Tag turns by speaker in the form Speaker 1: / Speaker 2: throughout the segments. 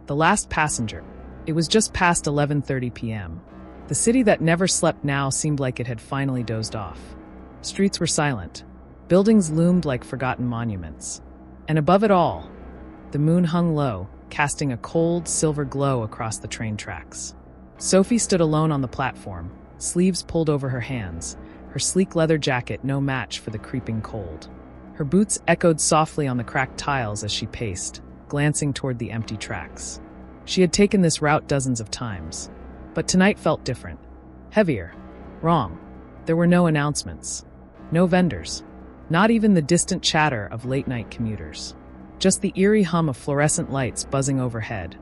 Speaker 1: The last passenger. It was just past 11:30 p.m. The city that never slept now seemed like it had finally dozed off. Streets were silent. Buildings loomed like forgotten monuments. And above it all, the moon hung low, casting a cold, silver glow across the train tracks. Sophie stood alone on the platform, sleeves pulled over her hands, her sleek leather jacket no match for the creeping cold. Her boots echoed softly on the cracked tiles as she paced, glancing toward the empty tracks. She had taken this route dozens of times, but tonight felt different. Heavier. Wrong. There were no announcements. No vendors. Not even the distant chatter of late-night commuters. Just the eerie hum of fluorescent lights buzzing overhead,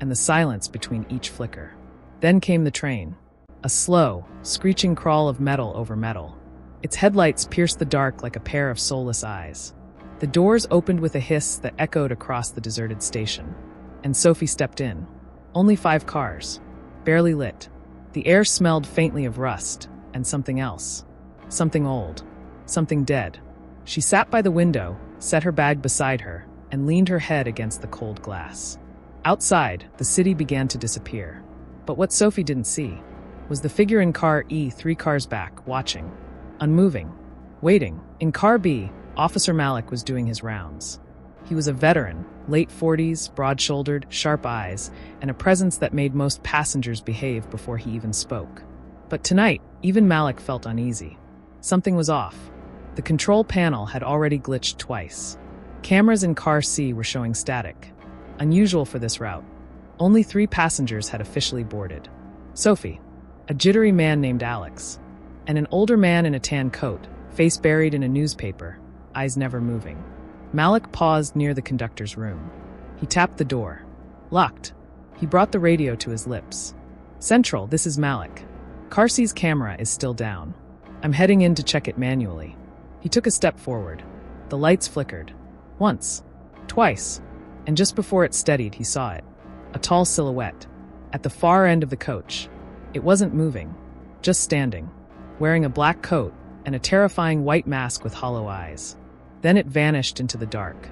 Speaker 1: and the silence between each flicker. Then came the train. A slow, screeching crawl of metal over metal. Its headlights pierced the dark like a pair of soulless eyes. The doors opened with a hiss that echoed across the deserted station. And Sophie stepped in. Only 5 cars. Barely lit. The air smelled faintly of rust, and something else. Something old. Something dead. She sat by the window, set her bag beside her, and leaned her head against the cold glass. Outside, the city began to disappear. But what Sophie didn't see was the figure in car E 3 cars back, watching. Unmoving. Waiting. In car B, Officer Malik was doing his rounds. He was a veteran, late 40s, broad-shouldered, sharp eyes, and a presence that made most passengers behave before he even spoke. But tonight, even Malik felt uneasy. Something was off. The control panel had already glitched twice. Cameras in car C were showing static. Unusual for this route. Only 3 passengers had officially boarded. Sophie, a jittery man named Alex, and an older man in a tan coat, face buried in a newspaper, eyes never moving. Malik paused near the conductor's room. He tapped the door. Locked. He brought the radio to his lips. Central, this is Malik. Car C's camera is still down. I'm heading in to check it manually. He took a step forward. The lights flickered. Once. Twice. And just before it steadied, he saw it. A tall silhouette. At the far end of the coach. It wasn't moving. Just standing. Wearing a black coat and a terrifying white mask with hollow eyes. Then it vanished into the dark.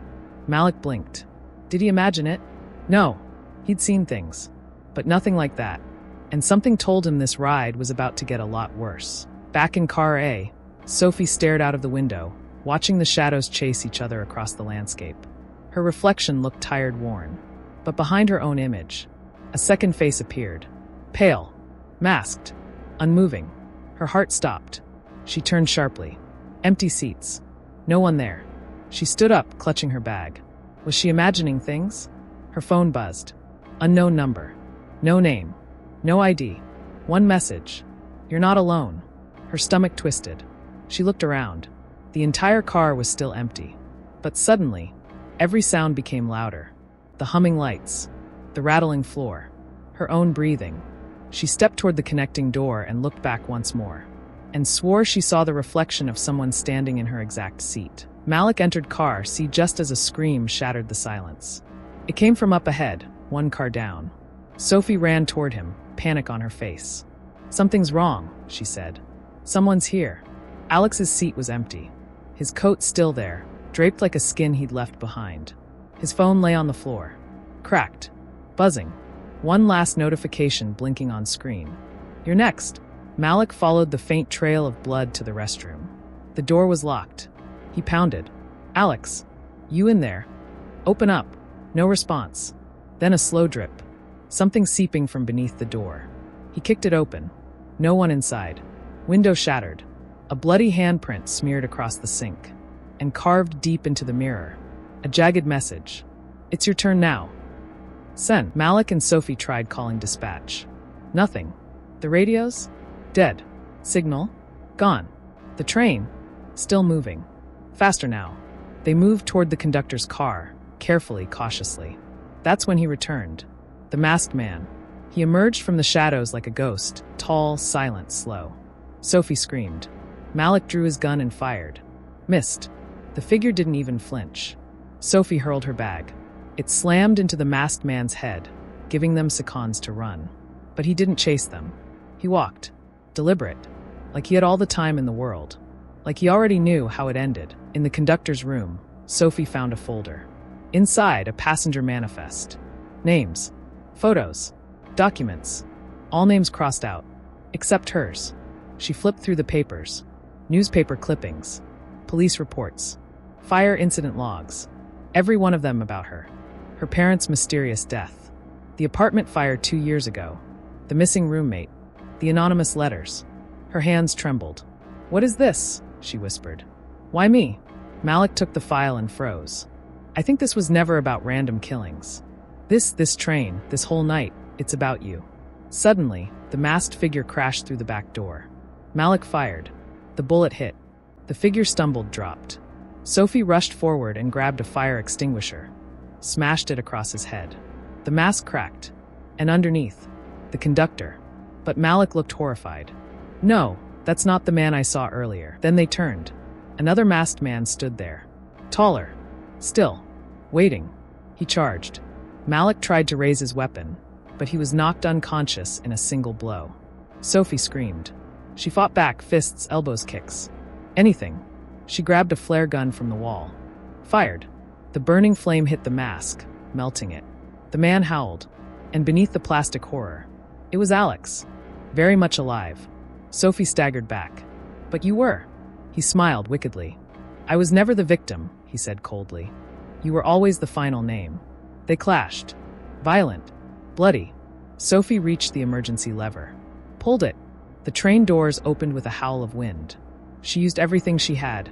Speaker 1: Malik blinked. Did he imagine it? No. He'd seen things. But nothing like that. And something told him this ride was about to get a lot worse. Back in car A, Sophie stared out of the window, watching the shadows chase each other across the landscape. Her reflection looked tired, worn. But behind her own image, a second face appeared. Pale. Masked. Unmoving. Her heart stopped. She turned sharply. Empty seats. No one there. She stood up, clutching her bag. Was she imagining things? Her phone buzzed. Unknown number. No name. No ID. One message. You're not alone. Her stomach twisted. She looked around. The entire car was still empty. But suddenly, every sound became louder. The humming lights. The rattling floor. Her own breathing. She stepped toward the connecting door and looked back once more. And swore she saw the reflection of someone standing in her exact seat. Malik entered car C just as a scream shattered the silence. It came from up ahead, 1 car down. Sophie ran toward him, panic on her face. Something's wrong, she said. Someone's here. Alex's seat was empty. His coat still there, draped like a skin he'd left behind. His phone lay on the floor. Cracked. Buzzing. One last notification blinking on screen. You're next. Malik followed the faint trail of blood to the restroom. The door was locked. He pounded. Alex. You in there? Open up. No response. Then a slow drip. Something seeping from beneath the door. He kicked it open. No one inside. Window shattered. A bloody handprint smeared across the sink. And carved deep into the mirror. A jagged message. It's your turn now. Send. Malik and Sophie tried calling dispatch. Nothing. The radios? Dead. Signal? Gone. The train? Still moving. Faster now. They moved toward the conductor's car, carefully, cautiously. That's when he returned. The masked man. He emerged from the shadows like a ghost, tall, silent, slow. Sophie screamed. Malik drew his gun and fired. Missed. The figure didn't even flinch. Sophie hurled her bag. It slammed into the masked man's head, giving them seconds to run. But he didn't chase them. He walked. Deliberate. Like he had all the time in the world. Like he already knew how it ended. In the conductor's room, Sophie found a folder. Inside, a passenger manifest. Names. Photos. Documents. All names crossed out. Except hers. She flipped through the papers. Newspaper clippings. Police reports. Fire incident logs. Every one of them about her. Her parents' mysterious death. The apartment fire 2 years ago. The missing roommate. The anonymous letters. Her hands trembled. "What is this?" she whispered. "Why me?" Malik took the file and froze. "I think this was never about random killings. This train, this whole night, it's about you." Suddenly, the masked figure crashed through the back door. Malik fired. The bullet hit. The figure stumbled, dropped. Sophie rushed forward and grabbed a fire extinguisher. Smashed it across his head. The mask cracked. And underneath, the conductor. But Malik looked horrified. "No, that's not the man I saw earlier." Then they turned. Another masked man stood there. Taller. Still. Waiting. He charged. Malik tried to raise his weapon, but he was knocked unconscious in a single blow. Sophie screamed. She fought back, fists, elbows, kicks. Anything. She grabbed a flare gun from the wall. Fired. The burning flame hit the mask, melting it. The man howled. And beneath the plastic horror, it was Alex. Very much alive. Sophie staggered back. "But you were." He smiled wickedly. "I was never the victim," he said coldly. "You were always the final name." They clashed. Violent. Bloody. Sophie reached the emergency lever. Pulled it. The train doors opened with a howl of wind. She used everything she had.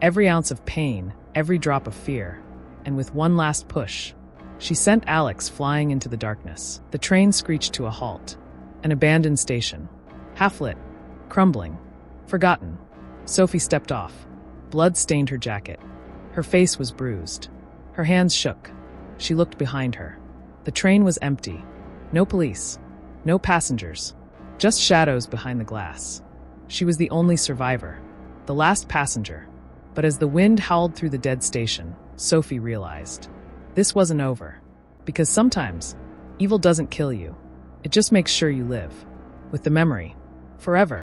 Speaker 1: Every ounce of pain, every drop of fear. And with one last push, she sent Alex flying into the darkness. The train screeched to a halt. An abandoned station. Half-lit. Crumbling. Forgotten. Sophie stepped off. Blood stained her jacket. Her face was bruised. Her hands shook. She looked behind her. The train was empty. No police. No passengers. Just shadows behind the glass. She was the only survivor. The last passenger. But as the wind howled through the dead station, Sophie realized. This wasn't over. Because sometimes, evil doesn't kill you. It just makes sure you live. With the memory. Forever.